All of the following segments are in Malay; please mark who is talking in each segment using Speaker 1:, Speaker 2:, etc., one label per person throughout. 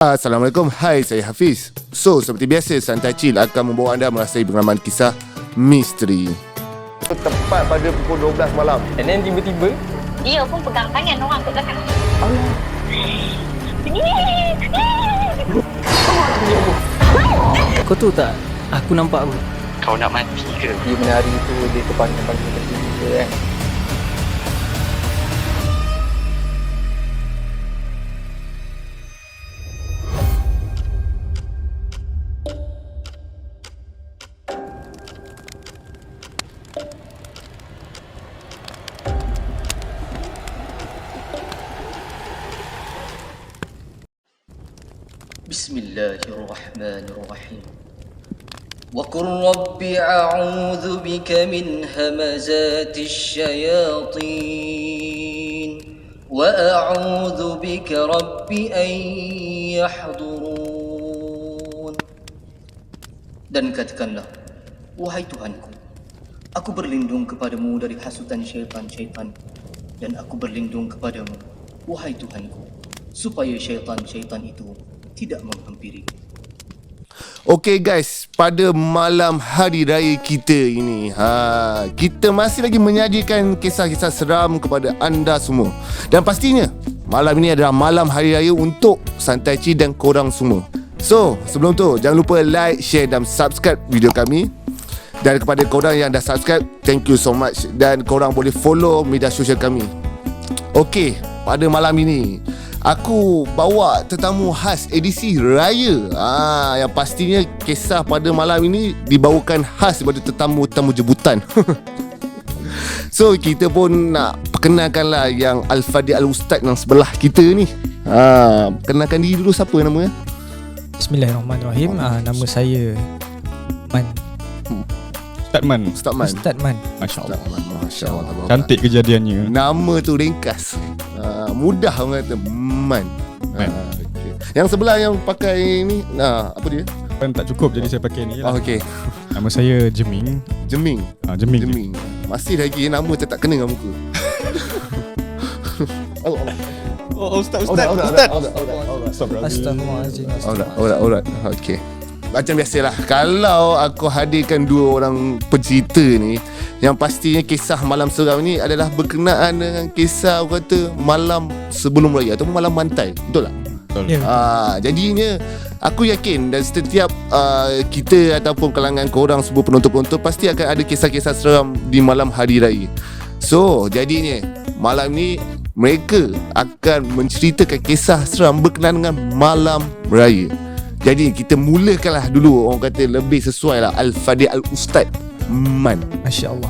Speaker 1: Assalamualaikum, hai saya Hafiz. So, seperti biasa Santai Chill akan membawa anda merasai pengalaman kisah misteri. Tepat pada pukul 12 malam.
Speaker 2: And then tiba-tiba
Speaker 3: dia pun pegang tangan orang kat belakang.
Speaker 2: Allah. Kau tahu tak, aku nampak apa?
Speaker 4: Kau nak mati ke?
Speaker 2: Dia menari tu, dia terpanjang-panjang kaki kita kan.
Speaker 5: Bismillahirrahmanirrahim. Wa qur rabbi a'udzu bika min hamazatis syayatin wa a'udzu bika rabbi an yahdurun. Dan katakanlah, wahai Tuhanku, aku berlindung kepadamu dari hasutan syaitan-syaitan, dan aku berlindung kepadamu, wahai Tuhanku, supaya syaitan-syaitan itu tidak menghampiri.
Speaker 1: Okay guys, pada malam hari raya kita ini, kita masih lagi menyajikan kisah-kisah seram kepada anda semua. Dan pastinya malam ini adalah malam hari raya untuk Santai Chill dan korang semua. So, sebelum tu jangan lupa like, share dan subscribe video kami. Dan kepada korang yang dah subscribe, thank you so much. Dan korang boleh follow media sosial kami. Okay, pada malam ini aku bawa tetamu khas edisi Raya. Yang pastinya kisah pada malam ini dibawakan khas daripada tetamu-tetamu jemputan. So kita pun nak perkenalkanlah yang Al-Fadil Al-Ustaz yang sebelah kita ni. Kenalkan diri dulu, siapa namanya?
Speaker 6: Bismillahirrahmanirrahim. Nama saya Man.
Speaker 1: Ustaz Man.
Speaker 6: Ustaz Man.
Speaker 1: Masya Allah. Masya Allah.
Speaker 7: Cantik kejadiannya.
Speaker 1: Nama tu ringkas, mudah orang kata Man. Okay. Yang sebelah yang pakai ni, apa dia?
Speaker 7: Kan tak cukup, jadi saya pakai ni lah.
Speaker 1: Okay.
Speaker 7: Nama saya Jeming.
Speaker 1: Jeming.
Speaker 7: Jeming.
Speaker 1: Masih lagi nama tak kena dengan muka.
Speaker 7: Ustaz.
Speaker 6: Astagfirullahaladzim.
Speaker 1: Alright. Okay. Macam biasalah, kalau aku hadirkan dua orang pencerita ni, yang pastinya kisah malam seram ni adalah berkenaan dengan kisah orang kata malam sebelum raya atau malam mantai. Betul tak?
Speaker 7: Betul.
Speaker 1: Jadinya aku yakin dan setiap kita ataupun kalangan korang semua penonton-penonton pasti akan ada kisah-kisah seram di malam hari raya. So jadinya malam ni mereka akan menceritakan kisah seram berkenaan dengan malam raya. Jadi kita mulakanlah dulu, orang kata lebih sesuai lah, Al-Fadil Al-Ustaz Man.
Speaker 6: Masya Allah.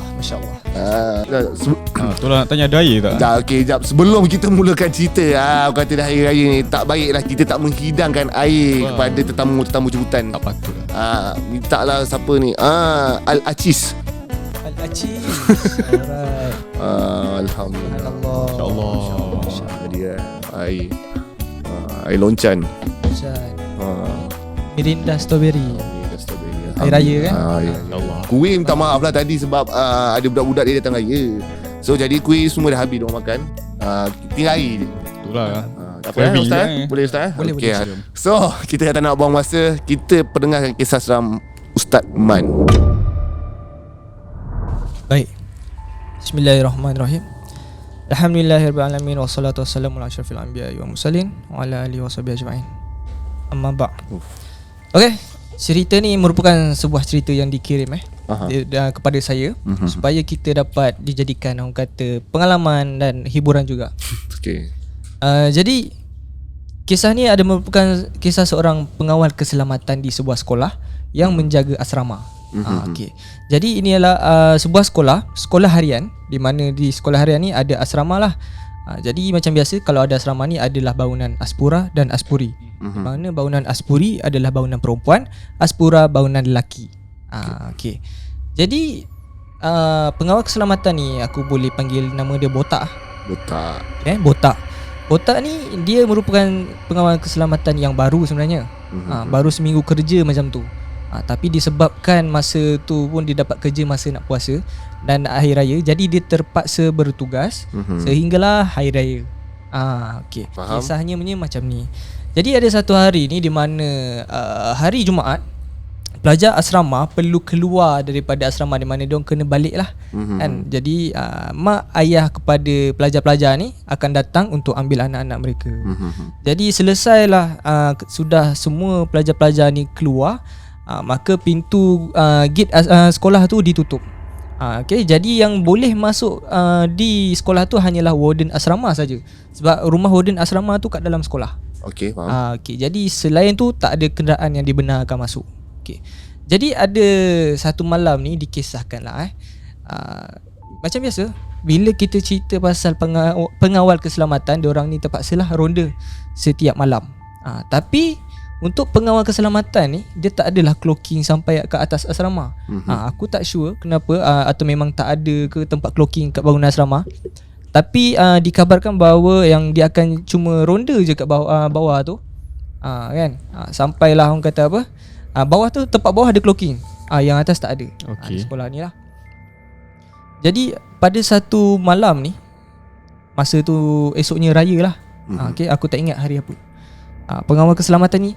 Speaker 7: Itulah nak tanya ada air tak?
Speaker 1: Dah, okay, jap. Sebelum kita mulakan cerita, orang kata dah hari raya ni, tak baiklah kita tak menghidangkan air kepada tetamu-tetamu jemputan.
Speaker 7: Tak patut lah.
Speaker 1: Minta lah siapa ni, Al-Acis.
Speaker 6: Al-Acis. Alright.
Speaker 1: Alhamdulillah.
Speaker 6: Allah.
Speaker 7: InsyaAllah.
Speaker 1: Dia air loncan.
Speaker 6: Mirinda strawberry. Hari raya kan?
Speaker 1: Ya.
Speaker 7: Allah.
Speaker 1: Kuih minta maaf lah tadi sebab ada budak-budak dia datang raya. So jadi kuih semua dah habis diorang makan. Tinggal air je.
Speaker 7: Itulah.
Speaker 1: Tak apa Ustaz? Boleh Ustaz?
Speaker 6: Boleh.
Speaker 1: So kita tak nak buang masa, kita pendengarkan kisah seram Ustaz Man.
Speaker 6: Baik. Bismillahirrahmanirrahim. Alhamdulillahirrahmanirrahim. Wassalatu wassalamu ala asyrafil anbiya'i wa mursalin wa ala alihi wa sahbihi ajma'in. Amma ba'. Okay, cerita ni merupakan sebuah cerita yang dikirim kepada saya supaya kita dapat dijadikan orang kata pengalaman dan hiburan juga.
Speaker 1: Okay.
Speaker 6: Jadi kisah ni ada merupakan kisah seorang pengawal keselamatan di sebuah sekolah yang menjaga asrama. Okay. Jadi ini adalah sebuah sekolah harian, di mana di sekolah harian ni ada asrama lah. Jadi macam biasa, kalau ada asrama ni adalah bangunan Aspura dan Aspuri. Mana bangunan Aspuri adalah bangunan perempuan, Aspura bangunan lelaki. Okay. Jadi pengawal keselamatan ni aku boleh panggil nama dia Botak. Botak. Botak ni dia merupakan pengawal keselamatan yang baru sebenarnya. Baru seminggu kerja macam tu. Tapi disebabkan masa tu pun dia dapat kerja masa nak puasa dan akhir raya, jadi dia terpaksa bertugas sehinggalah hari raya. Okey. Kisahnya macam ni. Jadi ada satu hari ni di mana hari Jumaat, pelajar asrama perlu keluar daripada asrama di mana diorang kena balik lah kan. Jadi mak ayah kepada pelajar-pelajar ni akan datang untuk ambil anak-anak mereka. Jadi selesailah sudah semua pelajar-pelajar ni keluar, maka pintu gate sekolah tu ditutup. Okay, jadi yang boleh masuk di sekolah tu hanyalah warden asrama saja. Sebab rumah warden asrama tu kat dalam sekolah.
Speaker 1: Okey, faham.
Speaker 6: Okay, jadi selain tu tak ada kenderaan yang dibenarkan masuk. Okay. Jadi ada satu malam ni dikisahkan lah macam biasa bila kita cerita pasal pengawal keselamatan, diorang ni terpaksalah ronda setiap malam. Tapi untuk pengawal keselamatan ni dia tak adalah clocking sampai ke atas asrama. Aku tak sure kenapa, atau memang tak ada ke tempat clocking kat bangunan asrama. Tapi dikabarkan bahawa yang dia akan cuma ronda je kat bawah tu. Kan? Sampailah orang kata apa? Bawah tu, tempat bawah ada clocking. Yang atas tak ada. Di sekolah ni lah. Jadi pada satu malam ni, masa tu esoknya raya lah. Okay, aku tak ingat hari apa. Pengawal keselamatan ni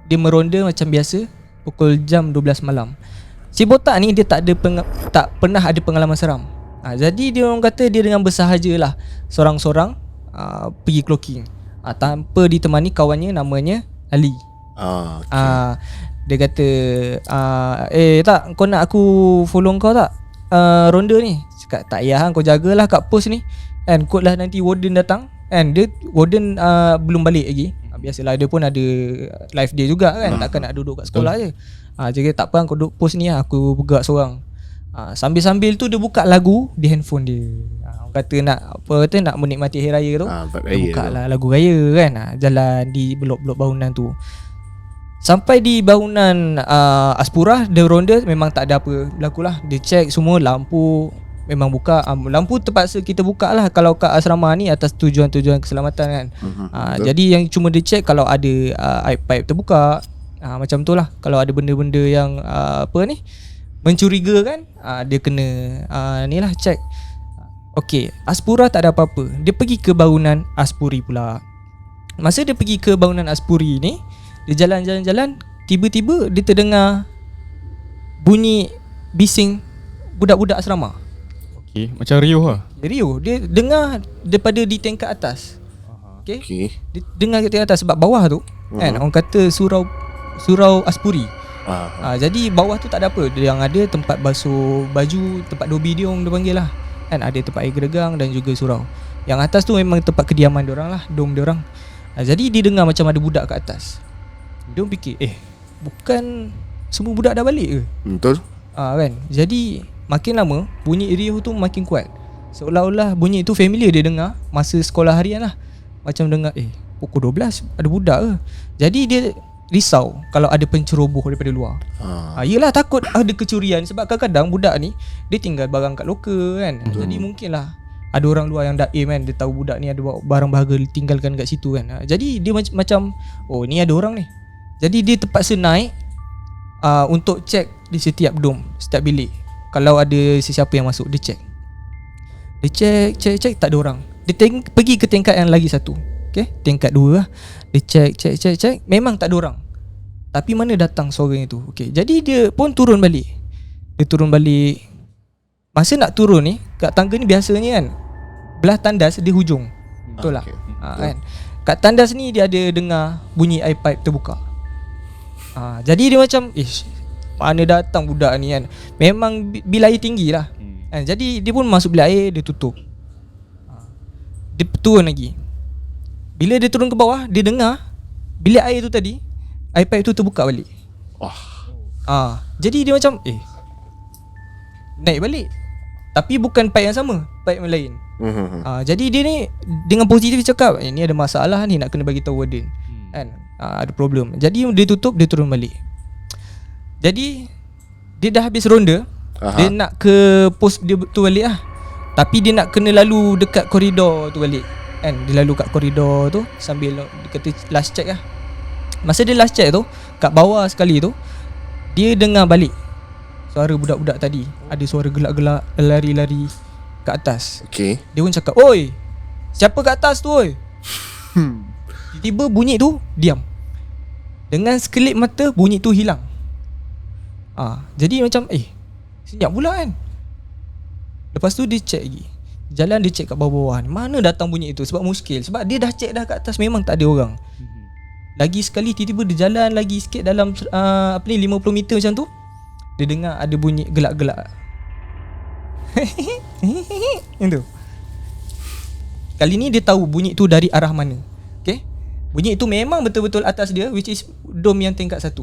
Speaker 6: dia meronda macam biasa pukul jam 12 malam. Si botak ni dia tak pernah ada pengalaman seram. Jadi dia orang kata dia dengan bersahaja lah sorang-sorang pergi clocking tanpa ditemani kawannya namanya Ali. Okay. Dia kata tak, kau nak aku follow kau tak ronda ni? Cakap tak payah, kau jagalah kat pos ni kan, kot lah nanti warden datang kan. Dia warden belum balik lagi. Biasalah dia pun ada life dia juga kan, takkan nak duduk kat sekolah je. Jadi tak apa, kau duduk pos ni aku bergerak seorang. Sambil-sambil tu dia buka lagu di handphone dia. Orang kata nak menikmati hari raya tu. Dia buka lah lagu raya kan. Jalan di blok-blok bangunan tu. Sampai di bangunan Aspura, dia ronda memang tak ada apa berlaku lah. Dia check semua lampu memang buka. Lampu terpaksa kita buka lah kalau kat asrama ni atas tujuan-tujuan keselamatan kan. Jadi yang cuma dia check kalau ada air pipe terbuka, macam tu lah. Kalau ada benda-benda yang mencurigakan, dia kena ni lah check. Okay, Aspura tak ada apa-apa. Dia pergi ke bangunan Aspuri pula. Masa dia pergi ke bangunan Aspuri ni, dia jalan-jalan, tiba-tiba dia terdengar bunyi bising budak-budak asrama.
Speaker 7: Okay, macam riuh lah.
Speaker 6: Riuh. Dia dengar daripada di tingkat atas. Okay. Dia dengar di tingkat atas sebab bawah tu kan, orang kata surau Aspuri. Jadi bawah tu tak ada apa. Yang ada tempat basuh baju, tempat dobi dia orang dia panggil lah kan. Ada tempat air geregang dan juga surau. Yang atas tu memang tempat kediaman diorang lah, dom diorang. Jadi dia dengar macam ada budak kat atas. Dia fikir bukan semua budak dah balik ke?
Speaker 1: Betul.
Speaker 6: Kan. Jadi makin lama bunyi riuh tu makin kuat. Seolah-olah bunyi tu familiar dia dengar masa sekolah harian lah. Macam dengar pukul 12 ada budak ke. Jadi dia risau kalau ada penceroboh daripada luar. Yelah, takut ada kecurian. Sebab kadang-kadang budak ni dia tinggal barang kat lokal kan. Jadi mungkinlah ada orang luar yang daim kan, dia tahu budak ni ada bawa barang berharga tinggalkan kat situ kan. Jadi dia macam ni ada orang ni. Jadi dia terpaksa naik untuk cek di setiap dom, setiap bilik. Kalau ada sesiapa yang masuk, dia cek. Dia cek tak ada orang. Dia pergi ke tingkat yang lagi satu. Okay, tingkat 2 lah. Dia cek, memang tak ada orang. Tapi mana datang suara itu? Okay, jadi dia pun turun balik. Masa nak turun ni, kat tangga ni biasanya kan belah tandas dia hujung. Betul lah. Kan? Kat tandas ni dia ada dengar bunyi air pipe terbuka. Jadi dia macam mana datang budak ni kan. Memang bil air tinggi lah kan. Jadi dia pun masuk bilik air, dia tutup. Dia turun lagi. Bila dia turun ke bawah, dia dengar bilik air tu tadi, air pipe tu terbuka balik. Jadi dia macam naik balik. Tapi bukan pipe yang sama, pipe yang lain. Jadi dia ni dengan positif cakap, ni ada masalah ni, nak kena bagi tahu warden kan. Ada problem. Jadi dia tutup, dia turun balik. Jadi dia dah habis ronda. Dia nak ke pos dia tu balik lah. Tapi dia nak kena lalu dekat koridor tu balik kan. Dia lalu kat koridor tu sambil dia kata last check lah. Masa dia last check tu, kat bawah sekali tu, dia dengar balik suara budak-budak tadi. Ada suara gelak-gelak lari-lari kat atas.
Speaker 1: Okay.
Speaker 6: Dia pun cakap, "Oi, siapa kat atas tu oi?" Tiba-tiba bunyi tu diam. Dengan sekelip mata bunyi tu hilang. Jadi macam senyap pula kan. Lepas tu dia check lagi. Jalan dia check kat bawah-bawah ni, mana datang bunyi itu. Sebab muskil, sebab dia dah check dah kat atas memang tak ada orang. Lagi sekali tiba-tiba dia jalan lagi sikit dalam 50 meter macam tu, dia dengar ada bunyi gelak-gelak. Itu. Kali ni dia tahu bunyi tu dari arah mana. Okay, bunyi itu memang betul-betul atas dia, which is dom yang tingkat 1.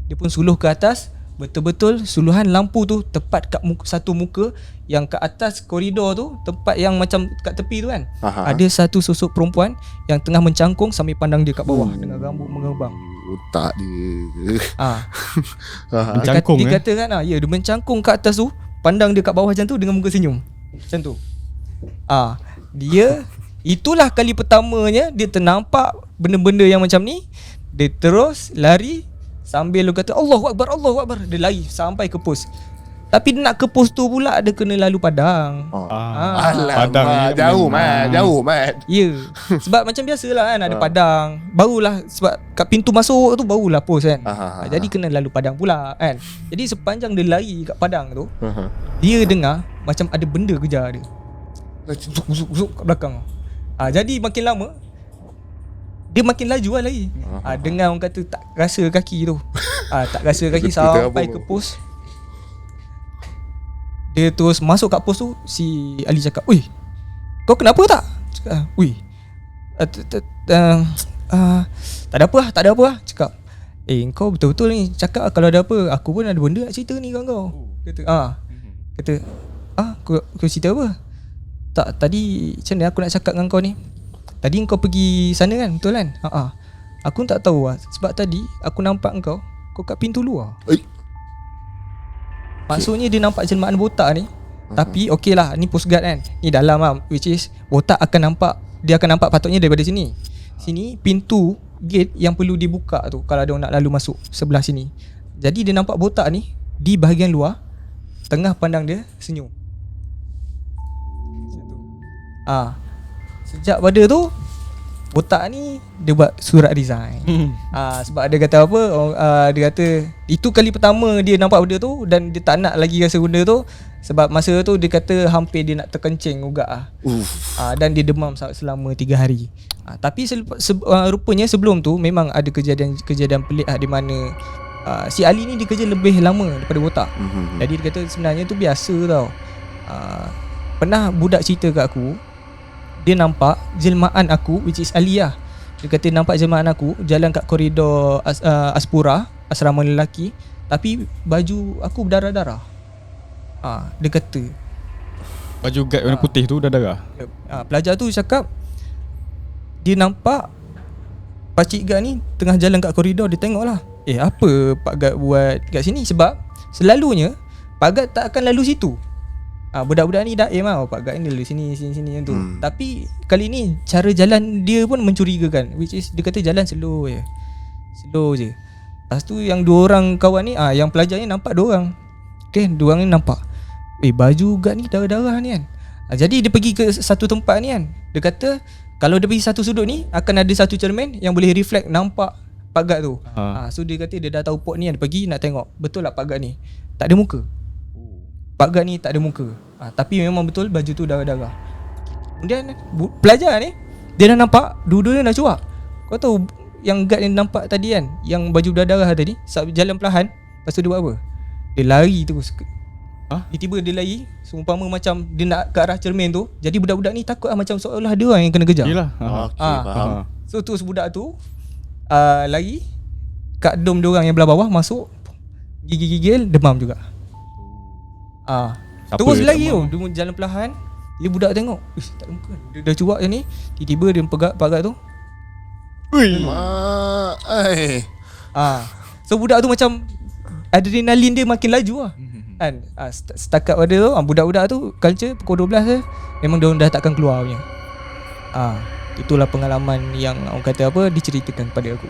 Speaker 6: Dia pun suluh ke atas. Betul-betul suluhan lampu tu tepat kat satu muka yang kat atas koridor tu, tempat yang macam kat tepi tu kan. Ada satu sosok perempuan yang tengah mencangkung sambil pandang dia kat bawah dengan rambut mengembang.
Speaker 1: Otak dia.
Speaker 7: Mencangkung,
Speaker 6: dia kata kan, dia mencangkung kat atas tu, pandang dia kat bawah macam tu dengan muka senyum. Macam tu. Dia itulah kali pertamanya dia ternampak benda-benda yang macam ni. Dia terus lari sambil dia kata Allahu Akbar, Allahu Akbar. Dia lari sampai ke pos. Tapi dia nak ke pos tu pula ada kena lalu padang.
Speaker 1: Alamak, jauh mat.
Speaker 6: Ya. Sebab macam biasalah kan, ada padang. Barulah sebab kat pintu masuk tu barulah pos kan. Jadi kena lalu padang pula kan. Jadi sepanjang dia lari kat padang tu, dia dengar macam ada benda kejar dia. Zuk kat belakang. Jadi makin lama dia makin laju lah lagi. Dengan orang kata tak rasa kaki tu. Tak rasa kaki sampai ke pos. Dia terus masuk kat pos tu. Si Ali cakap, "Ui, kau kenapa tak?" Cakap, "Ui, tak ada apa lah." Cakap, kau betul-betul ni cakap kalau ada apa. Aku pun ada benda nak cerita ni kat kau. Kata, kau cerita apa? Tak, tadi macam mana aku nak cakap dengan kau ni. Tadi kau pergi sana kan, betul kan? Aku tak tahu lah. Sebab tadi aku nampak kau kat pintu luar. Maksudnya dia nampak jelmaan botak ni. Tapi okey lah, ni post guard kan, ni dalam lah, which is botak akan nampak. Dia akan nampak patutnya daripada sini. Sini pintu gate yang perlu dibuka tu kalau ada orang nak lalu masuk sebelah sini. Jadi dia nampak botak ni di bahagian luar, tengah pandang dia senyum. Sejak pada tu botak ni dia buat surat resign. Sebab dia kata apa, dia kata itu kali pertama dia nampak benda tu dan dia tak nak lagi rasa benda tu. Sebab masa tu dia kata hampir dia nak terkencing juga dan dia demam selama 3 hari. Tapi rupanya sebelum tu memang ada kejadian pelik di mana si Ali ni dia kerja lebih lama daripada botak. Jadi dia kata sebenarnya tu biasa tau. Pernah budak cerita kat aku, dia nampak jelmaan aku, which is Ali lah. Dia kata nampak jelmaan aku jalan kat koridor Aspura, asrama lelaki, tapi baju aku berdarah-darah. Dia kata
Speaker 7: baju guard warna putih tu dah darah.
Speaker 6: Pelajar tu cakap dia nampak pakcik guard ni tengah jalan kat koridor. Dia tengok lah, apa Pak Guard buat kat sini. Sebab selalunya Pak Guard tak akan lalu situ. Budak-budak ni daim lah, Pak Guard ni lalu sini macam tu. Tapi kali ni cara jalan dia pun mencurigakan, which is dia kata jalan slow je. Lepas tu yang 2 orang kawan ni, yang pelajar ni nampak 2 orang. Okay, 2 orang ni nampak baju guard ni darah-darah ni kan. Jadi dia pergi ke satu tempat ni kan. Dia kata kalau dia pergi satu sudut ni akan ada satu cermin yang boleh reflect nampak Pak Guard tu. So dia kata dia dah tahu pot ni kan. Dia pergi nak tengok betul lah Pak Guard ni tak ada muka. Pak Guard ni tak ada muka. Tapi memang betul baju tu darah-darah. Kemudian pelajar ni dia dah nampak dua-duanya dah cuak. Kau tahu yang guard yang nampak tadi kan, yang baju darah-darah tadi, jalan perlahan. Lepas tu dia buat apa? Dia lari terus. Tiba-tiba dia lari seumpama macam dia nak ke arah cermin tu. Jadi budak-budak ni takut macam seolah dia orang yang kena kejar.
Speaker 7: Yelah.
Speaker 1: Faham.
Speaker 6: So terus budak tu lari kat dom dia orang yang belah bawah, masuk gigil-gigil, demam juga. Terus lagi tu dia jalan perlahan. Dia budak tengok, tak ada muka. Dia dah cuak je ni. Tiba-tiba dia pegang Pak Guard tu. So budak tu macam adrenalin dia makin laju lah. Kan? Setakat pada tu budak-budak tu culture pukul 12 je memang dia dah takkan keluar punya. Itulah pengalaman yang orang kata apa diceritakan pada aku.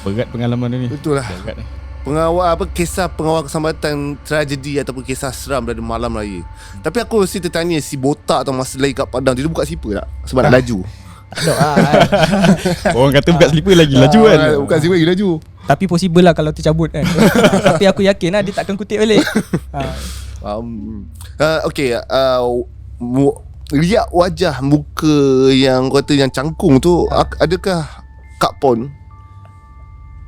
Speaker 7: Berat pengalaman dia ni.
Speaker 1: Betul lah.
Speaker 7: Berat ni.
Speaker 1: Kisah pengawal keselamatan tragedi ataupun kisah seram pada malam raya. Tapi aku mesti tertanya si botak tu masa lari kat padang dia buka sipa tak? Sebab nak laju.
Speaker 7: Orang kata buka slipper lagi laju kan.
Speaker 1: Bukan siapa lagi laju.
Speaker 6: Tapi possible lah kalau tercabut kan. Tapi aku yakin lah dia takkan kutip balik.
Speaker 1: Okay, riak wajah muka yang kata yang cangkung tu, adakah Kak Pon?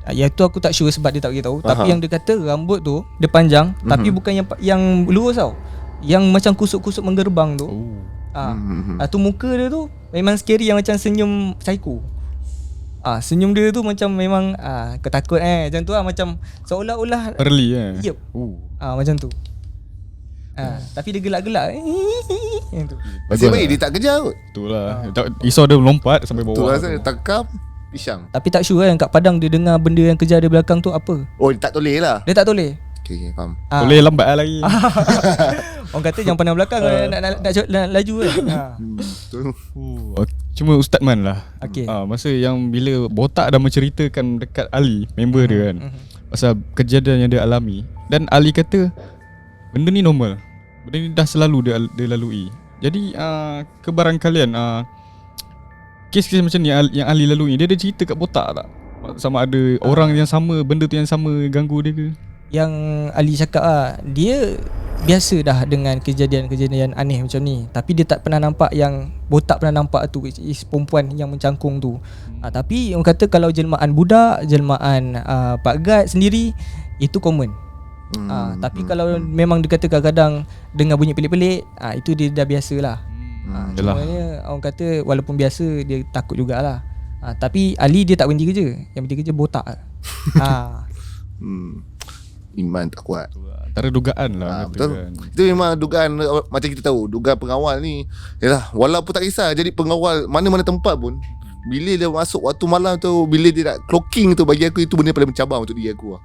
Speaker 6: Yang tu aku tak sure sebab dia tak beritahu. Tapi yang dia kata rambut tu dia panjang, tapi bukan yang lurus tau. Yang macam kusuk-kusuk menggerbang tu. Tu muka dia tu memang scary, yang macam senyum psycho. Senyum dia tu macam memang kau takut macam tu lah, macam seolah-olah
Speaker 7: Early
Speaker 6: Yep. Macam tu. Tapi dia gelak-gelak. Yang tu.
Speaker 1: Masih baik dia tak kejar kot.
Speaker 7: Itulah. Risau dia melompat sampai
Speaker 1: Tu
Speaker 7: bawah.
Speaker 1: rasa dia tangkap pisang.
Speaker 6: Tapi tak sure kan kat padang dia dengar benda yang kejar dia belakang tu apa.
Speaker 1: Oh, dia tak toleh lah.
Speaker 6: Dia tak toleh.
Speaker 1: Okay, faham.
Speaker 7: Boleh lambat lah lagi.
Speaker 6: Orang kata jangan pandang belakang, nak laju kan.
Speaker 1: Betul.
Speaker 7: Cuma Ustaz Man lah.
Speaker 6: Okey.
Speaker 7: Masa yang bila botak dah menceritakan dekat Ali, member dia kan, pasal kejadian yang dia alami. Dan Ali kata benda ni normal, benda ni dah selalu dia lalui. Jadi kebarangkalian kes-kes macam ni yang Ali lalui, dia ada cerita kat botak tak? Sama ada orang yang sama, benda tu yang sama ganggu dia ke?
Speaker 6: Yang Ali cakap dia biasa dah dengan kejadian-kejadian aneh macam ni. Tapi dia tak pernah nampak yang botak pernah nampak tu, which is perempuan yang mencangkung tu. Tapi orang kata kalau jelmaan budak, jelmaan Pak Gad sendiri, itu common. Tapi kalau memang dia kata kadang-kadang dengar bunyi pelik-pelik, itu dia dah biasa lah. Cumanya orang kata walaupun biasa dia takut jugalah. Tapi Ali dia tak berhenti kerja. Yang berhenti kerja botak.
Speaker 1: Iman tak kuat.
Speaker 7: Antara dugaan lah.
Speaker 1: Betul.
Speaker 7: Kan.
Speaker 1: Itu memang dugaan, macam kita tahu, dugaan pengawal ni yalah, walaupun tak kisah jadi pengawal mana-mana tempat pun, bila dia masuk waktu malam tu, bila dia nak clocking tu, bagi aku itu benda paling mencabar untuk diri aku.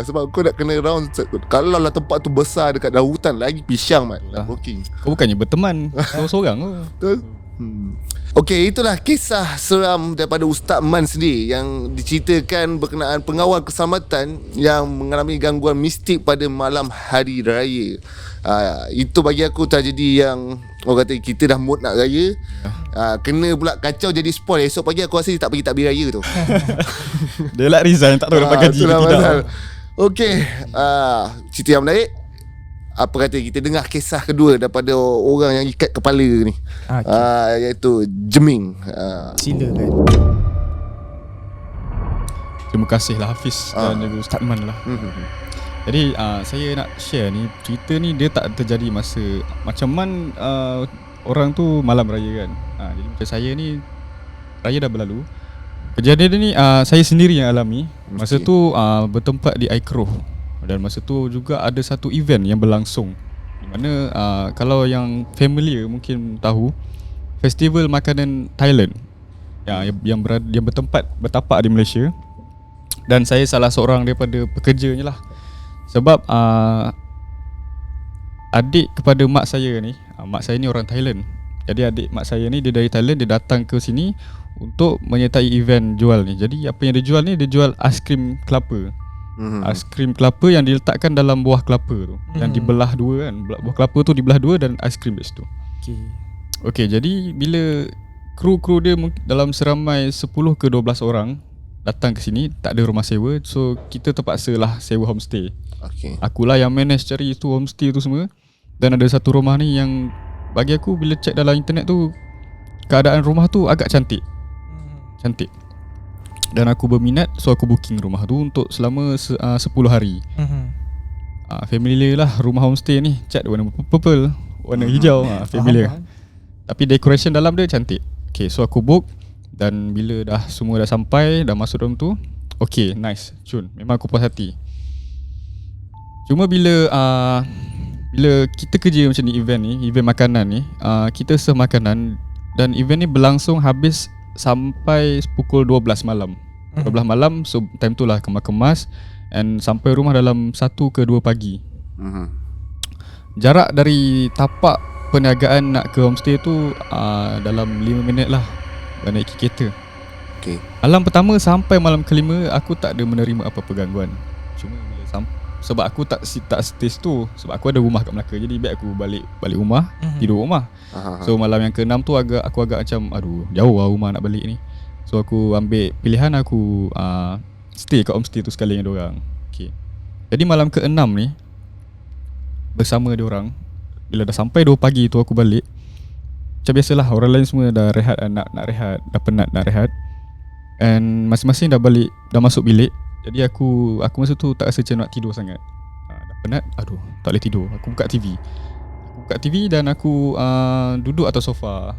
Speaker 1: Sebab kau nak kena round. Kalau lah tempat tu besar dekat dalam hutan, lagi pisang mat nak clocking.
Speaker 7: Kau bukannya berteman seorang-seorang tu.
Speaker 1: Betul. Okey, itulah kisah seram daripada Ustaz Man sendiri yang diceritakan berkenaan pengawal keselamatan yang mengalami gangguan mistik pada malam hari raya. Itu bagi aku tragedi yang orang kata kita dah mood nak raya, kena pula kacau jadi spoil. Esok pagi aku rasa dia tak pergi takbir raya tu.
Speaker 7: Dia lah resign, tak tahu dapat gaji ke tidak.
Speaker 1: Okey, cerita yang menarik. Apa kata kita dengar kisah kedua daripada orang yang ikat kepala ni, iaitu Jeming.
Speaker 6: Silakan.
Speaker 7: Terima kasih lah Hafiz dan juga Ustaz Man lah. Jadi saya nak share ni, cerita ni dia tak terjadi masa macam Man orang tu malam raya kan. Jadi macam saya ni raya dah berlalu. Kejadian dia ni saya sendiri yang alami. Masa tu bertempat di Aikro. Dan masa tu juga ada satu event yang berlangsung, di mana kalau yang familiar mungkin tahu festival makanan Thailand yang bertapak di Malaysia. Dan saya salah seorang daripada pekerjanya lah. Sebab adik kepada mak saya ni, mak saya ni orang Thailand. Jadi adik mak saya ni dia dari Thailand, dia datang ke sini untuk menyertai event jual ni. Jadi apa yang dia jual ni, dia jual aiskrim kelapa. Aiskrim kelapa yang diletakkan dalam buah kelapa tu, yang dibelah dua kan. Buah kelapa tu dibelah dua dan aiskrim kat situ. Okey, jadi bila kru-kru dia dalam seramai 10 ke 12 orang datang ke sini, tak ada rumah sewa. So kita terpaksa lah sewa homestay. Akulah yang manage cari tu homestay tu semua. Dan ada satu rumah ni yang bagi aku bila check dalam internet tu, keadaan rumah tu agak cantik. Dan aku berminat, so aku booking rumah tu untuk selama 10 hari. Familiar lah rumah homestay ni, cat warna purple, warna hijau, familiar. Tapi decoration dalam dia cantik. Okay, so aku book. Dan bila dah semua dah sampai, dah masuk dalam tu, okay, nice, cun, memang aku puas hati. Cuma bila kita kerja macam ni, event makanan ni, kita serve makanan. Dan event ni berlangsung habis sampai pukul 12 malam. 12 malam, so time tu lah kemas-kemas. And sampai rumah dalam 1 ke 2 pagi. Jarak dari tapak perniagaan nak ke homestay tu dalam 5 minit lah naik kereta. Malam pertama sampai malam kelima, aku tak ada menerima apa-apa gangguan. Cuma bila sebab aku tak stay tu, sebab aku ada rumah kat Melaka. Jadi baik aku balik rumah, tidur rumah. So malam yang ke-6 tu aku agak macam aduh, jauh lah rumah nak balik ni. So aku ambil pilihan aku stay kat homestay tu sekali dengan diorang. Okay. Jadi malam ke-6 ni bersama diorang, bila dah sampai 2 pagi tu aku balik. Macam biasalah, orang lain semua dah rehat, nak rehat, dah penat nak rehat. And masing-masing dah balik, dah masuk bilik. Jadi aku masa tu tak rasa macam nak tidur sangat. Dah penat, aduh tak boleh tidur. Aku buka TV dan aku duduk atas sofa.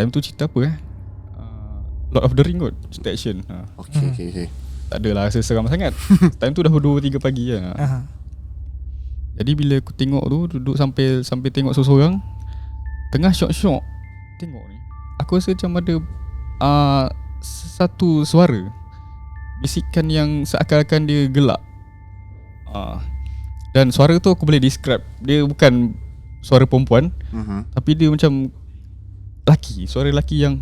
Speaker 7: Time tu cerita apa Lord of the Ring kot, cerita action.
Speaker 1: Okay.
Speaker 7: Tak adalah rasa seram sangat. Time tu dah 2-3 pagi kan. Jadi bila aku tengok tu, duduk sampai tengok seorang, tengah syok-syok tengok ni, aku rasa macam ada satu suara, bisikan yang seakan-akan dia gelak. Dan suara tu aku boleh describe, dia bukan suara perempuan, tapi dia macam lelaki, suara lelaki yang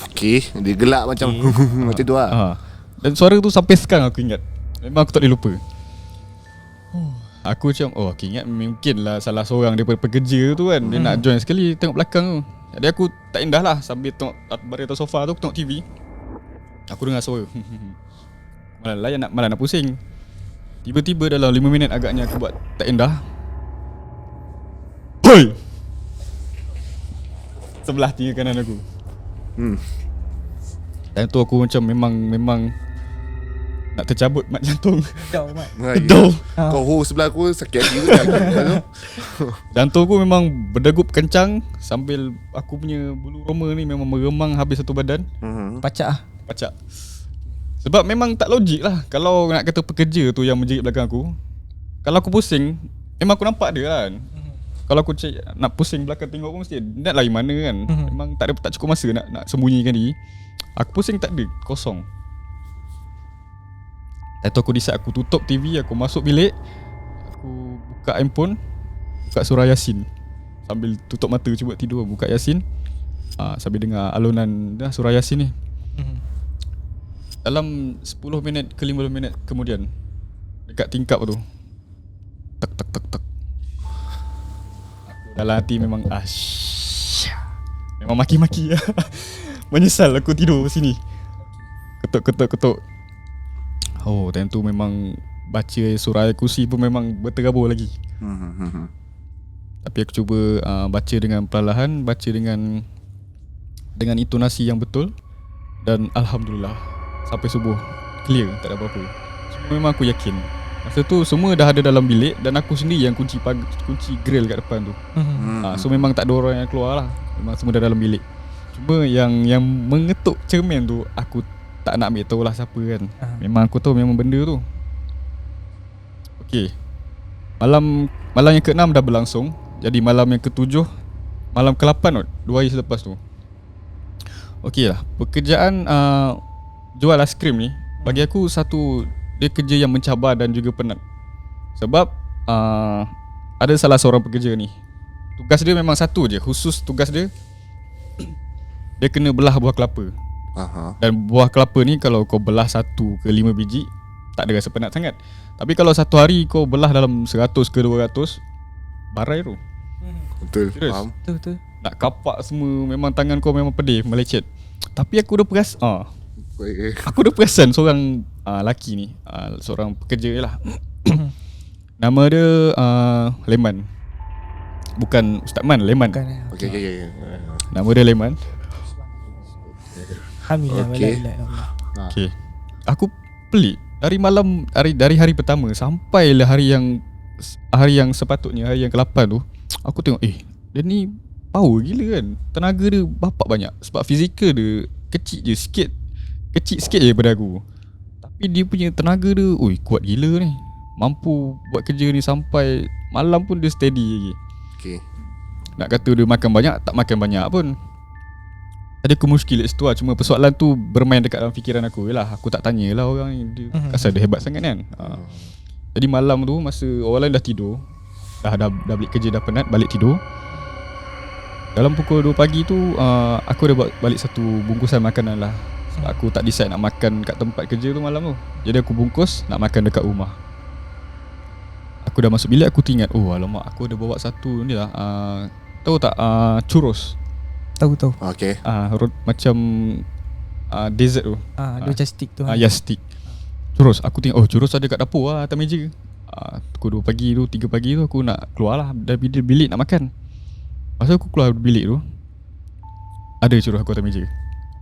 Speaker 1: Okay, dia gelak macam macam tu lah.
Speaker 7: Dan suara tu sampai sekarang aku ingat. Memang aku tak boleh lupa. Aku macam aku ingat mungkin lah salah seorang daripada pekerja tu kan, dia nak join sekali tengok belakang tu. Jadi aku tak indah lah, sambil tengok baring atas sofa tu, aku tengok TV. Aku dengar suara malah nak pusing. Tiba-tiba dalam 5 minit agaknya aku buat tak indah. Hoi! Sebelah kiri kanan aku. Dan tu aku macam memang nak tercabut mat jantung.
Speaker 1: Gedau. Kau sebelah aku sakit hati tu.
Speaker 7: Jantung aku memang berdegup kencang sambil aku punya bulu roma ni memang meremang habis satu badan.
Speaker 6: Pacak.
Speaker 7: Sebab memang tak logik lah kalau nak kata pekerja tu yang menjerit belakang aku. Kalau aku pusing, memang aku nampak dia kan. Kalau aku nak pusing belakang tengok pun mesti nak lari mana kan. Memang tak cukup masa nak sembunyikan diri. Aku pusing tak ada, kosong. Lepas tu aku decide aku tutup TV, aku masuk bilik, aku buka handphone, buka surah Yasin. Sambil tutup mata cuba tidur, buka Yasin. Sambil dengar alunan surah Yasin ni. Dalam 10 minit ke 15 minit kemudian, dekat tingkap tu, tak. Dalam hati memang memang maki-maki lah. Menyesal aku tidur sini. Ketuk. Time tu memang baca surah Al-Kursi pun memang berterabur lagi. Tapi aku cuba baca dengan perlahan, baca dengan intonasi yang betul. Dan Alhamdulillah sampai subuh clear, tak ada apa-apa. Memang aku yakin masa tu semua dah ada dalam bilik, dan aku sendiri yang kunci grill kat depan tu. So memang tak ada orang yang keluar lah. Memang semua dah dalam bilik. Cuma yang mengetuk cermin tu aku tak nak ambil tahu lah siapa kan. Memang aku tahu memang benda tu. Okay, Malam yang ke-6 dah berlangsung. Jadi malam yang ke-7, malam ke-8 kot, 2 hari selepas tu. Okay lah, pekerjaan jual aiskrim ni bagi aku satu, dia kerja yang mencabar dan juga penat. Sebab ada salah seorang pekerja ni, tugas dia memang satu je, khusus tugas dia dia kena belah buah kelapa. Dan buah kelapa ni kalau kau belah 1 ke 5 biji tak ada rasa penat sangat. Tapi kalau satu hari kau belah dalam 100 ke 200, barai tu.
Speaker 1: Betul.
Speaker 7: Serius?
Speaker 1: Faham.
Speaker 6: Betul.
Speaker 7: Nak kapak semua, memang tangan kau memang pedih, melecet. Tapi aku dah perasan aku dah perasan seorang lelaki ni, seorang pekerja lah. Nama dia Leman. Bukan Ustaz Man, Leman.
Speaker 1: Okay.
Speaker 7: Nama dia Leman.
Speaker 6: Alhamdulillah.
Speaker 7: Okay. Aku pelik dari hari pertama sampailah hari yang sepatutnya, hari yang ke-8 tu, aku tengok dia ni power gila kan. Tenaga dia bapak banyak. Sebab fizikal dia kecil sikit je daripada aku. Tapi dia punya tenaga dia kuat gila ni. Mampu buat kerja ni sampai malam pun dia steady lagi.
Speaker 1: Okay.
Speaker 7: Nak kata dia makan banyak, tak makan banyak pun. Ada kemuskil kat situ lah. Cuma persoalan tu bermain dekat dalam fikiran aku. Yalah, aku tak tanyalah orang ni, dia asal dia hebat sangat kan. Jadi malam tu masa orang lain dah tidur, dah balik kerja, dah penat, balik tidur. Dalam pukul 2 pagi tu aku dah buat balik satu bungkusan makanan lah. Aku tak decide nak makan kat tempat kerja tu malam tu. Jadi aku bungkus nak makan dekat rumah. Aku dah masuk bilik, aku teringat, oh alamak, aku ada bawa satu ni lah, tahu tak, churros.
Speaker 6: Tahu.
Speaker 1: Okay.
Speaker 7: Macam dessert tu.
Speaker 6: Ada macam stick tu.
Speaker 7: Ya, stick. Churros. Aku tengok, oh churros ada kat dapur lah, atas meja. Pukul 2 pagi tu, 3 pagi tu aku nak keluar lah dari bilik nak makan. Masa aku keluar bilik tu, ada churros aku atas meja.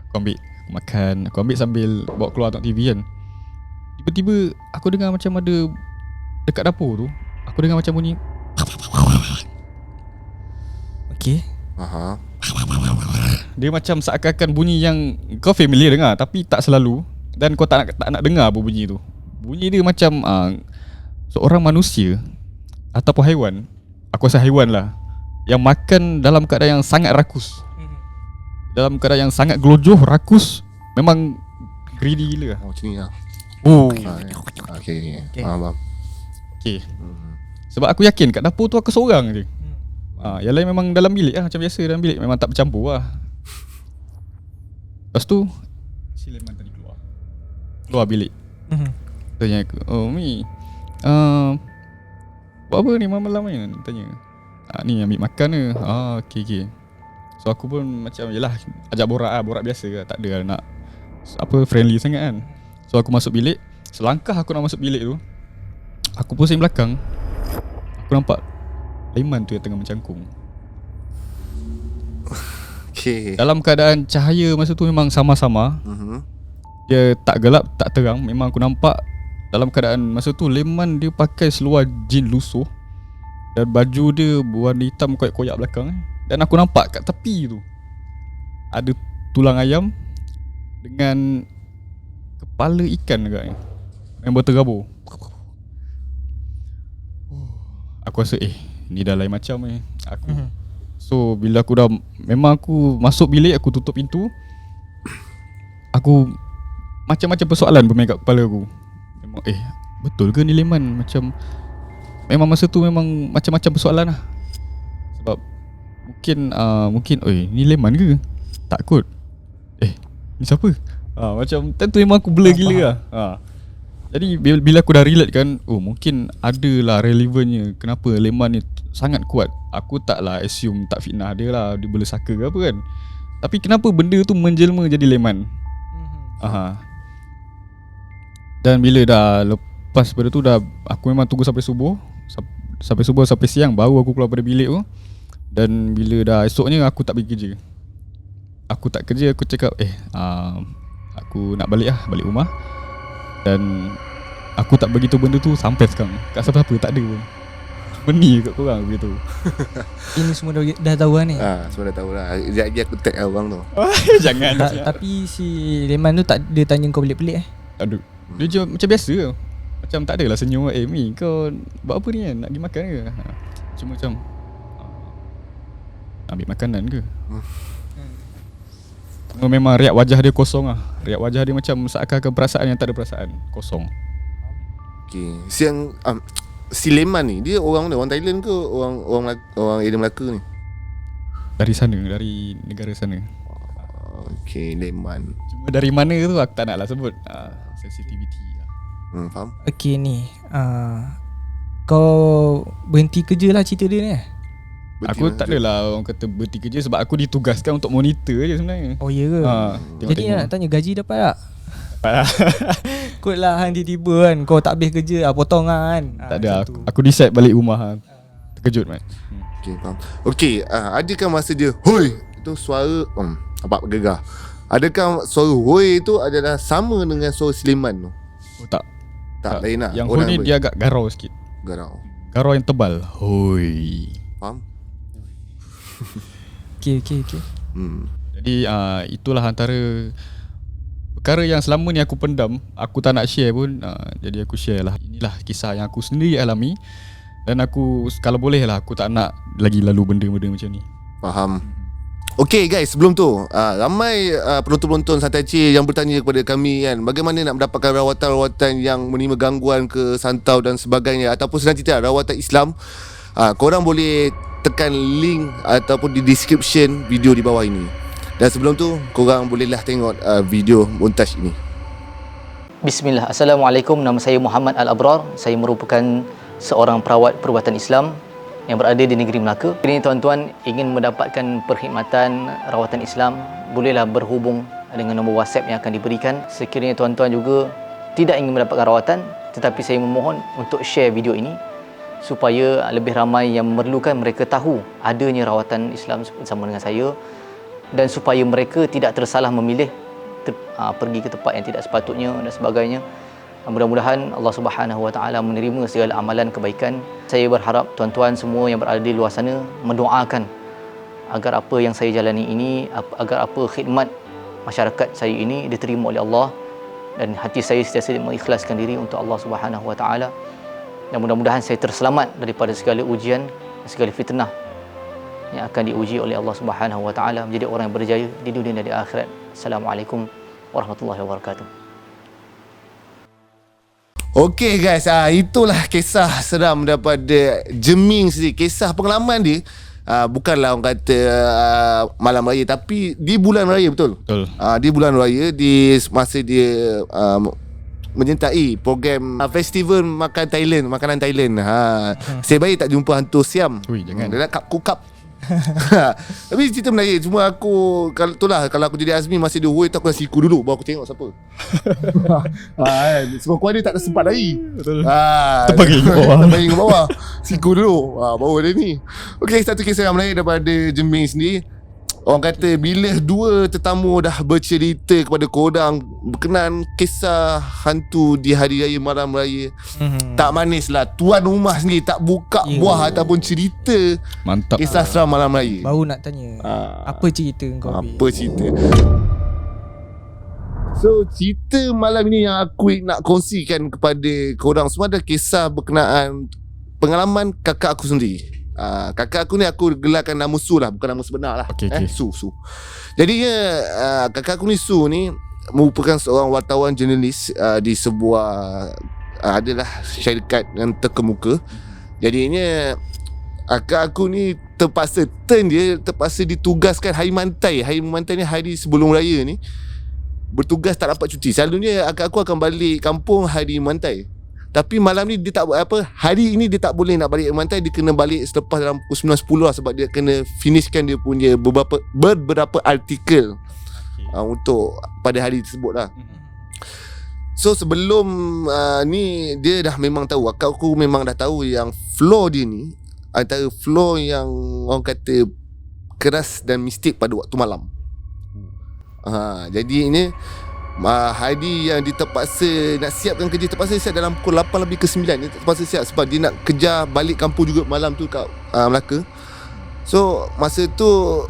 Speaker 7: Aku ambil, aku makan. Aku ambil sambil bawa keluar tengok TV kan. Tiba-tiba aku dengar macam ada dekat dapur tu, aku dengar macam bunyi.
Speaker 6: Okay.
Speaker 1: Aha.
Speaker 7: Dia macam seakan-akan bunyi yang kau familiar dengar tapi tak selalu, dan kau tak nak dengar apa bunyi tu. Bunyi dia macam seorang manusia ataupun haiwan, aku rasa haiwan lah, yang makan dalam keadaan yang sangat rakus. Dalam keadaan yang sangat gelojoh, rakus. Memang greedy gila lah.
Speaker 1: Oh, macam ni lah.
Speaker 7: Oh.
Speaker 1: Okay. Faham.
Speaker 7: Okay. Sebab aku yakin kat dapur tu aku seorang je. Yang lain memang dalam bilik lah, macam biasa dalam bilik, memang tak bercampur lah. Lepas tu si Leman tadi keluar bilik. Tanya aku, oh Mi, buat apa ni malam ni? Tanya. Ni ambil makan ke? Okay. So aku pun macam, yelah, ajak borak biasa lah. Tak ada nak friendly sangat kan. So aku masuk bilik. Selangkah aku nak masuk bilik tu, aku pusing belakang, aku nampak Leman tu yang tengah mencangkung.
Speaker 1: Okay.
Speaker 7: Dalam keadaan cahaya masa tu memang sama-sama. Dia tak gelap, tak terang. Memang aku nampak dalam keadaan masa tu Leman dia pakai seluar jean lusuh dan baju dia berwarna hitam koyak-koyak belakang. Dan aku nampak kat tepi tu ada tulang ayam dengan kepala ikan agaknya yang berterabur. Aku rasa ni dah lain macam ni. So bila aku dah, memang aku masuk bilik, aku tutup pintu, aku macam-macam persoalan bermain kat kepala aku. Memang betul ke ni Leman? Macam memang masa tu memang macam-macam persoalan lah. Sebab mungkin ni Leman ke? Tak kot. Ni siapa? Macam tentu memang aku blur gila lah. Jadi bila aku dah relate kan, mungkin adalah relevannya kenapa Leman ni sangat kuat. Aku taklah assume, tak fitnah dia lah, dia boleh saka ke apa kan. Tapi kenapa benda tu menjelma jadi Leman? Dan bila dah lepas pada tu dah, aku memang tunggu sampai subuh. Sampai siang baru aku keluar dari bilik tu. Dan bila dah esoknya aku tak pergi kerja. Aku tak kerja, aku cakap aku nak balik rumah. Dan aku tak beritahu benda tu sampai sekarang. Kat siapa-siapa tak ada pun. Meni kat korang begitu.
Speaker 6: Ini semua dah tahu lah ni.
Speaker 1: Semua dah tahu lah. Sekejap aku tag abang tu.
Speaker 7: Jangan.
Speaker 6: Tapi si Leman tu tak, dia tanya kau pelik-pelik
Speaker 7: Aduh. Dia je macam biasa ke. Macam tak adalah senyum. Mi, kau buat apa ni kan? Nak pergi makan ke? Cuma macam ambil makanan ke? Memang riak wajah dia kosong lah. Riak wajah dia macam seakan-akan perasaan yang tak ada perasaan. Kosong.
Speaker 1: Okay. Si Leman ni, dia orang mana? Orang Thailand ke? Orang Area Melaka ni?
Speaker 7: Dari sana, dari negara sana.
Speaker 1: Okay, Leman.
Speaker 7: Cuma dari mana tu aku tak nak lah sebut. Sensitivity lah.
Speaker 1: Faham?
Speaker 6: Okay ni, kau berhenti kerja lah cerita dia ni.
Speaker 7: Aku tak adalah orang kata berhenti kerja sebab aku ditugaskan untuk monitor je sebenarnya.
Speaker 6: Oh ya ke? Jadi nak tanya gaji dapat tak?
Speaker 7: Dapat lah.
Speaker 6: Kot lah hang tiba-tiba kan, kau tak habis kerja potong lah kan.
Speaker 7: Tak ada, aku decide balik rumah. Terkejut man.
Speaker 1: Okay, faham. Okay, adakah masa dia hoi itu suara abang gegar? Adakah suara hoi itu adalah sama dengan suara Sleman tu?
Speaker 7: Oh tak.
Speaker 1: Tak lain lah.
Speaker 7: Yang hoi ni dia agak garau sikit. Garau yang tebal. Hoi.
Speaker 1: Faham?
Speaker 6: Okay.
Speaker 7: Jadi itulah antara perkara yang selama ni aku pendam, aku tak nak share pun. Jadi aku share lah. Inilah kisah yang aku sendiri alami. Dan aku kalau boleh lah, aku tak nak lagi lalu benda-benda macam ni.
Speaker 1: Faham. Okay guys, sebelum tu ramai penonton-penonton Santai Cik yang bertanya kepada kami kan, bagaimana nak mendapatkan rawatan-rawatan yang menerima gangguan ke santau dan sebagainya, ataupun senang cerita rawatan Islam. Korang boleh tekan link ataupun di description video di bawah ini. Dan sebelum tu korang bolehlah tengok video montaj ini.
Speaker 2: Bismillah. Assalamualaikum. Nama saya Muhammad Al-Abrar. Saya merupakan seorang perawat perubatan Islam yang berada di negeri Melaka. Ini tuan-tuan ingin mendapatkan perkhidmatan rawatan Islam, bolehlah berhubung dengan nombor WhatsApp yang akan diberikan. Sekiranya tuan-tuan juga tidak ingin mendapatkan rawatan, tetapi saya memohon untuk share video ini supaya lebih ramai yang memerlukan mereka tahu adanya rawatan Islam bersama dengan saya, dan supaya mereka tidak tersalah memilih pergi ke tempat yang tidak sepatutnya dan sebagainya. Mudah-mudahan Allah Subhanahu Wa Taala menerima segala amalan kebaikan. Saya berharap tuan-tuan semua yang berada di luar sana mendoakan agar apa yang saya jalani ini, agar apa khidmat masyarakat saya ini diterima oleh Allah, dan hati saya sentiasa mengikhlaskan diri untuk Allah Subhanahu Wa Taala, dan mudah-mudahan saya terselamat daripada segala ujian, segala fitnah yang akan diuji oleh Allah Subhanahu Wa Taala, menjadi orang yang berjaya di dunia dan di akhirat. Assalamualaikum warahmatullahi wabarakatuh.
Speaker 1: Okey guys, itulah kisah seram daripada Jeming sendiri. Kisah pengalaman dia bukanlah orang kata malam raya, tapi di bulan raya, betul?
Speaker 7: Betul.
Speaker 1: Di bulan raya, di masa dia menyertai program festival makanan Thailand. Saya baik tak jumpa hantu siam.
Speaker 7: Ui, jangan.
Speaker 1: Dia nak kukap. Tapi cerita menarik. Cuma aku kalau aku jadi Azmi masih dia woi, tak aku dah siku dulu baru aku tengok siapa. Sebab kuat dia tak ada sempat lari.
Speaker 7: Betul.
Speaker 1: Terpagi ke bawah. Siku dulu baru ada ni. Okey, satu kisah yang menarik daripada Jeming sendiri. Orang kata bila dua tetamu dah bercerita kepada korang berkenaan kisah hantu di hari raya, malam raya, tak manis lah. Tuan rumah sendiri tak buka buah ataupun cerita
Speaker 7: Mantap.
Speaker 1: kisah seram malam raya.
Speaker 6: Baru nak tanya, apa cerita kau Abi?
Speaker 1: Apa cerita? So cerita malam ini yang aku nak kongsikan kepada korang semua adalah kisah berkenaan pengalaman kakak aku sendiri. Kakak aku ni aku gelarkan nama Su lah, bukan nama sebenar lah.
Speaker 7: Okay.
Speaker 1: Su. Jadinya kakak aku ni Su ni merupakan seorang wartawan jurnalis di sebuah adalah syarikat yang terkemuka. Jadinya kakak aku ni terpaksa ditugaskan hari mantai. Hari mantai ni hari sebelum raya ni, bertugas tak dapat cuti. Selalunya kakak aku akan balik kampung hari mantai. Tapi malam ni dia tak buat apa. Hari ini dia tak boleh nak balik mantai. Dia kena balik selepas dalam pukul 9.10 lah, sebab dia kena finishkan dia punya beberapa artikel untuk pada hari tersebut lah. So sebelum ni dia dah memang tahu, akak aku memang dah tahu yang floor dia ni antara floor yang orang kata keras dan mistik pada waktu malam. Jadi ini hari yang dia terpaksa nak siapkan kerja, terpaksa siap dalam pukul 8 lebih ke 9. Dia terpaksa siap sebab dia nak kejar balik kampung juga malam tu kat Melaka. So masa tu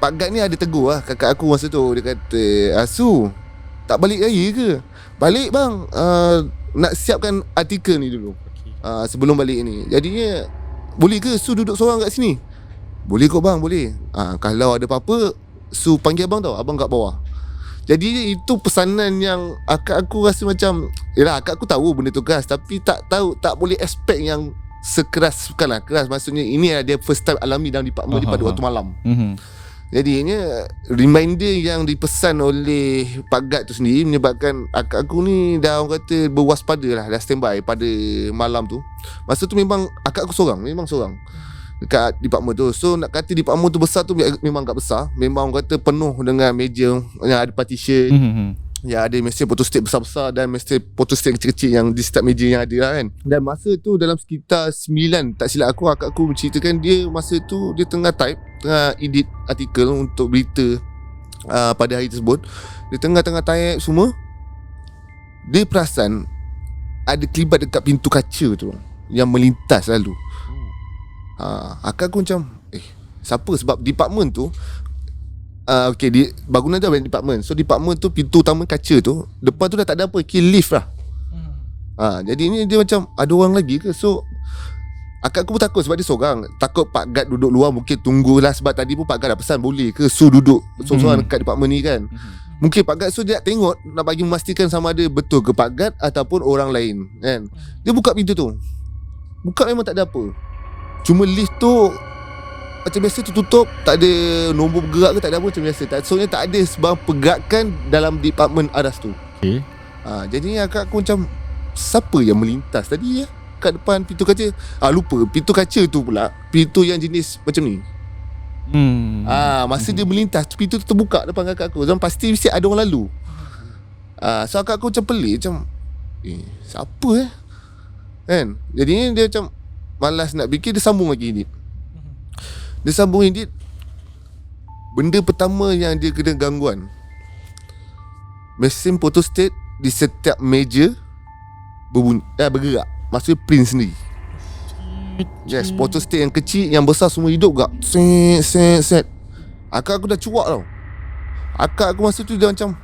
Speaker 1: Pak Gad ni ada tegur lah kakak aku masa tu. Dia kata, Su, tak balik raya ke? Balik bang, nak siapkan artikel ni dulu sebelum balik ni. Jadinya boleh ke Su duduk seorang kat sini? Boleh kok bang, boleh. Kalau ada apa-apa Su panggil abang tau, abang kat bawah. Jadi itu pesanan yang akak aku rasa macam, yelah akak aku tahu benda tu keras, tapi tak boleh expect yang sekeras. Bukanlah keras, maksudnya ini adalah dia first time alami dalam department pada waktu malam. Jadinya reminder yang dipesan oleh Pak Gad tu sendiri menyebabkan akak aku ni dah orang kata berwaspada lah, dah standby pada malam tu. Masa tu memang akak aku seorang dekat department tu. So nak kata department tu besar tu memang tak besar. Memang orang kata penuh dengan meja yang ada partition, yang ada mesin photostat besar-besar dan mesin photostat kecil-kecil yang di setiap meja yang ada lah kan. Dan masa tu dalam sekitar 9, tak silap aku, akak aku menceritakan dia masa tu dia tengah edit artikel untuk berita pada hari tersebut. Dia tengah-tengah type semua, dia perasan ada kelibat dekat pintu kaca tu yang melintas lalu. Akak aku macam siapa? Sebab department tu bangunan tu banyak department. So department tu pintu utama kaca tu, depan tu dah tak ada apa, lift lah. Jadi ni dia macam ada orang lagi ke. So akak aku pun takut sebab dia seorang. Takut Pak Gad duduk luar, mungkin tunggulah. Sebab tadi pun Pak Gad dah pesan boleh ke Su duduk seorang dekat department ni kan. Mungkin Pak Gad dia nak tengok, nak bagi memastikan sama ada betul ke Pak Gad ataupun orang lain kan. Dia buka pintu tu, buka memang tak ada apa. Cuma lift tu macam biasa tertutup, tak ada nombor bergerak ke, tak ada apa, macam biasa. Maksudnya tak ada sebarang pergerakan dalam department aras tu.
Speaker 7: Okay.
Speaker 1: Jadinya akak aku macam, siapa yang melintas tadi ya kat depan pintu kaca? Lupa, pintu kaca tu pula pintu yang jenis macam ni. Masa dia melintas, pintu tu terbuka depan kakak aku, dan pasti mesti ada orang lalu. So akak aku macam pelik, macam siapa kan. Jadinya dia macam malas nak fikir, dia sambung lagi edit. Dia sambung edit. Benda pertama yang dia kena gangguan, mesin photostat di setiap meja bergerak. Maksudnya print sendiri. Yes, photostat yang kecil, yang besar semua hidup gak. Set. Akak aku dah cuak tau. Akak aku masa tu dia macam,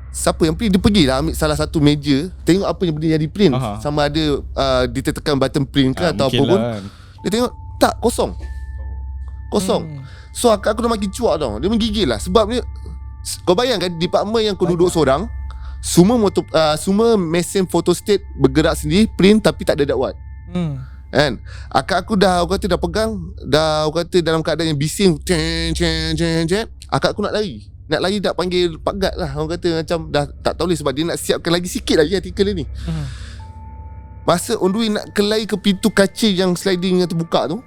Speaker 1: siapa yang print? Dia pergilah ambil salah satu meja, tengok apa yang benda yang di print. Sama ada dia tekan button print ke atau apa pun. Dia tengok, tak, kosong. So akak aku dah makin cuak tau. Dia menggigil lah. Sebab dia, kau bayangkan department yang kau duduk seorang, semua mesin photostat bergerak sendiri, print tapi tak ada dakwat. Kan? Akak aku dah, orang kata dah pegang, dah orang kata dalam keadaan yang bising, akak aku nak lari dah panggil Pak Gad lah. Orang kata macam dah tak tahu sebab dia nak siapkan lagi sikit lagi artikel ni. Masa on the way nak kelai ke pintu kaca yang sliding yang terbuka tu,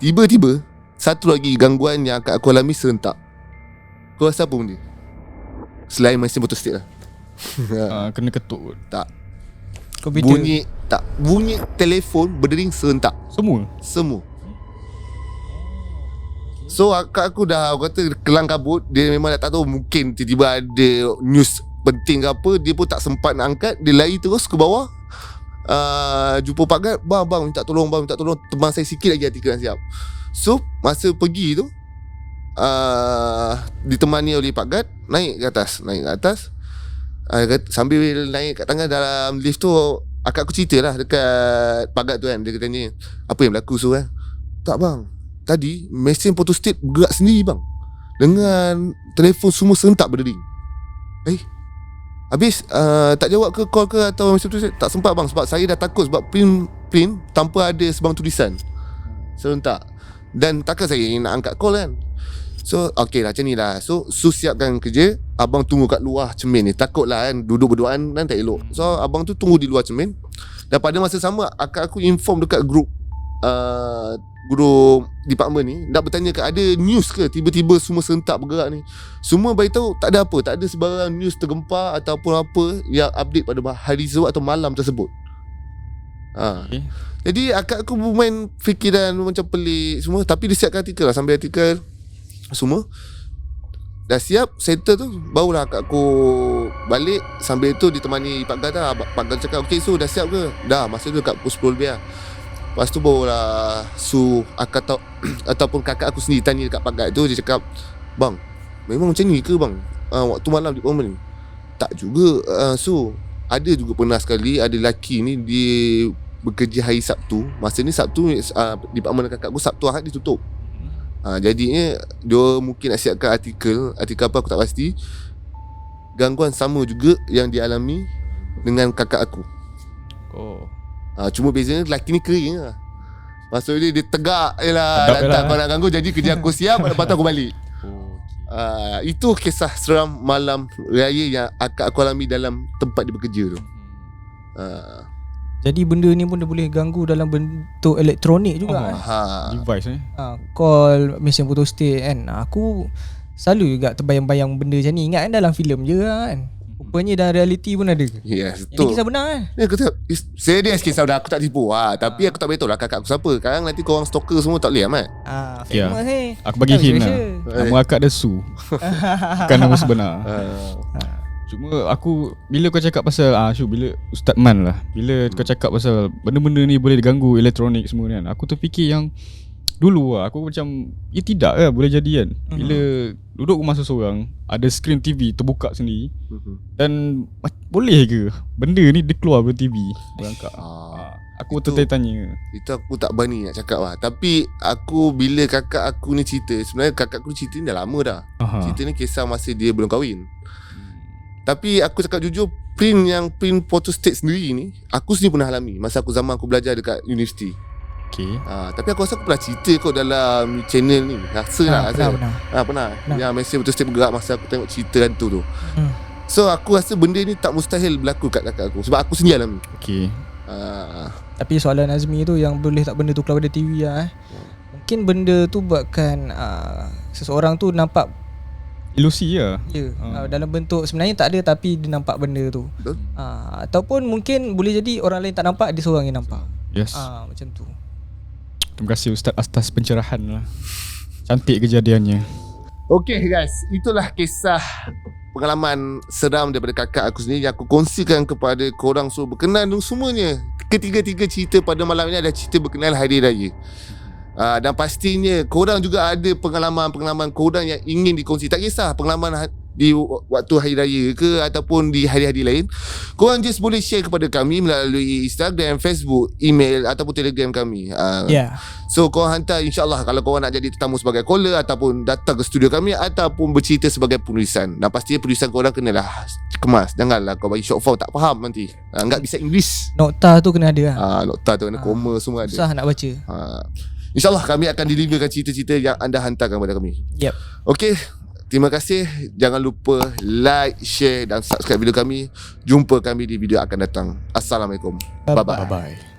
Speaker 1: tiba-tiba satu lagi gangguan yang akak aku alami serentak. Kau rasa apa benda? Selain mesin photostat lah.
Speaker 7: Kena ketuk.
Speaker 1: Tak.
Speaker 6: Komputer.
Speaker 1: Bunyi telefon berdering serentak. Semua. So akak aku dah, orang kata, kelang kabut. Dia memang tak tahu, mungkin tiba-tiba ada news penting ke apa. Dia pun tak sempat nak angkat. Dia lari terus ke bawah, jumpa Pak Gad. Bang minta tolong, teman saya sikit lagi artikel yang siap. So masa pergi tu, ditemani oleh Pak Gad, naik ke atas. Sambil naik kat tangga dalam lift tu, akak aku cerita lah dekat Pak Gad tu kan. Dia tanya, apa yang berlaku so kan? Tak bang, tadi mesin photostat bergerak sendiri bang, dengan telefon semua serentak berdering. Habis tak jawab ke call ke atau mesin photostat? Tak sempat bang, sebab saya dah takut. Sebab print tanpa ada sebarang tulisan, serentak. Dan takkan saya nak angkat call kan. So okey lah, macam ni lah. So siapkan kerja. Abang tunggu kat luar cermin ni. Takut lah kan, duduk berduaan kan tak elok. So abang tu tunggu di luar cermin. Dan pada masa sama, akak aku inform dekat grup department ni, nak bertanya ke ada news ke tiba-tiba semua serentak bergerak ni. Semua beritahu tak ada apa, tak ada sebarang news tergempar ataupun apa yang update pada hari tersebut atau malam tersebut. Jadi akak aku bermain fikiran macam pelik semua. Tapi dia siapkan artikel lah, sambil artikel semua dah siap, settle tu, barulah akak aku balik. Sambil tu ditemani Pak Gad lah. Pak Gad cakap, okay so dah siap ke? Dah, masa tu kat pukul 10 lebih lah. Lepas tu barulah akak tahu ataupun kakak aku sendiri tanya dekat Pak Gad tu. Dia cakap, bang, memang macam ni ke bang waktu malam di Oman ni? Tak juga. Ada juga pernah sekali ada lelaki ni, dia bekerja hari Sabtu. Masa ni Sabtu, department kakak aku Sabtu Ahad ditutup. Jadinya dia mungkin nak siapkan artikel apa aku tak pasti. Gangguan sama juga yang dialami dengan kakak aku. Cuma bezanya lelaki ni kering lah. Maksudnya dia tegak je lah. Lantak kau nak ganggu, jadi kerja aku siap, lepas tu aku balik. Itu kisah seram malam raya yang akak aku alami dalam tempat dia bekerja tu.
Speaker 6: Jadi benda ni pun dia boleh ganggu dalam bentuk elektronik juga.
Speaker 7: Device ni.
Speaker 6: Call, mesin photostat kan. Aku selalu juga terbayang-bayang benda macam ni. Ingat kan dalam filem je kan. Rupanya dalam realiti pun ada.
Speaker 1: Yes, betul.
Speaker 6: Ini kisah benar kan?
Speaker 1: Ya, kata serius kisah dah, aku tak tipu. Tapi aku tak beritahu lah kakak aku siapa. Sekarang nanti korang stalker semua tak boleh amat.
Speaker 6: Famous ni.
Speaker 7: Aku bagi hint lah. Nama akak dia Su. Bukan nama sebenar. Cuma aku, bila kau cakap pasal Syuk, bila Ustaz Man lah, bila kau cakap pasal benda-benda ni boleh diganggu elektronik semua ni kan, aku terfikir yang dulu lah, aku macam tidak lah boleh jadi kan. Bila duduk rumah seseorang, ada skrin TV terbuka sendiri, dan boleh ke benda ni dia keluar dari TV berangkat. Aku tertanya. Itu
Speaker 1: aku tak berani nak cakap lah. Tapi aku, bila kakak aku ni cerita, sebenarnya kakak aku cerita ni dah lama dah. Cerita ni kisah masa dia belum kahwin. Tapi aku cakap jujur, print photostat sendiri ni aku sendiri pernah alami masa aku zaman aku belajar dekat universiti.
Speaker 7: Okay.
Speaker 1: Tapi aku rasa aku pernah cerita kot dalam channel ni. Rasa pernah. Yang mesej betul-betul bergerak masa aku tengok cerita hantu tu. So aku rasa benda ni tak mustahil berlaku kat kakak aku, sebab aku sendiri alami.
Speaker 7: Okay.
Speaker 6: Tapi soalan Azmi tu, yang boleh tak benda tu keluar dari TV lah mungkin benda tu buatkan seseorang tu nampak
Speaker 7: Ilusi je.
Speaker 6: dalam bentuk sebenarnya tak ada, tapi dia nampak benda tu.
Speaker 1: Betul.
Speaker 6: Ataupun mungkin boleh jadi orang lain tak nampak, dia seorang yang nampak.
Speaker 7: Yes.
Speaker 6: Macam tu.
Speaker 7: Terima kasih Ustaz atas pencerahan lah. Cantik kejadiannya.
Speaker 1: Okay guys, itulah kisah pengalaman seram daripada kakak aku sendiri yang aku kongsikan kepada korang semua berkenaan dengan semuanya. Ketiga-tiga cerita pada malam ini adalah cerita berkenaan Hari Raya. Dan pastinya korang juga ada pengalaman-pengalaman korang yang ingin dikongsi. Tak kisah pengalaman di waktu Hari Raya ke ataupun di hari-hari lain, korang just boleh share kepada kami melalui Instagram, Facebook, email ataupun Telegram kami. So korang hantar, insyaAllah kalau korang nak jadi tetamu sebagai caller ataupun datang ke studio kami ataupun bercerita sebagai penulisan. Dan pastinya penulisan korang kenalah kemas. Janganlah kau bagi short form tak faham nanti. Enggak bisa English.
Speaker 6: Nokta tu kena ada lah.
Speaker 1: Nokta tu kena koma semua ada.
Speaker 6: Susah nak baca.
Speaker 1: InsyaAllah kami akan deliverkan cerita-cerita yang anda hantarkan kepada kami. Okay, terima kasih. Jangan lupa like, share dan subscribe video kami. Jumpa kami di video akan datang. Assalamualaikum. Bye-bye.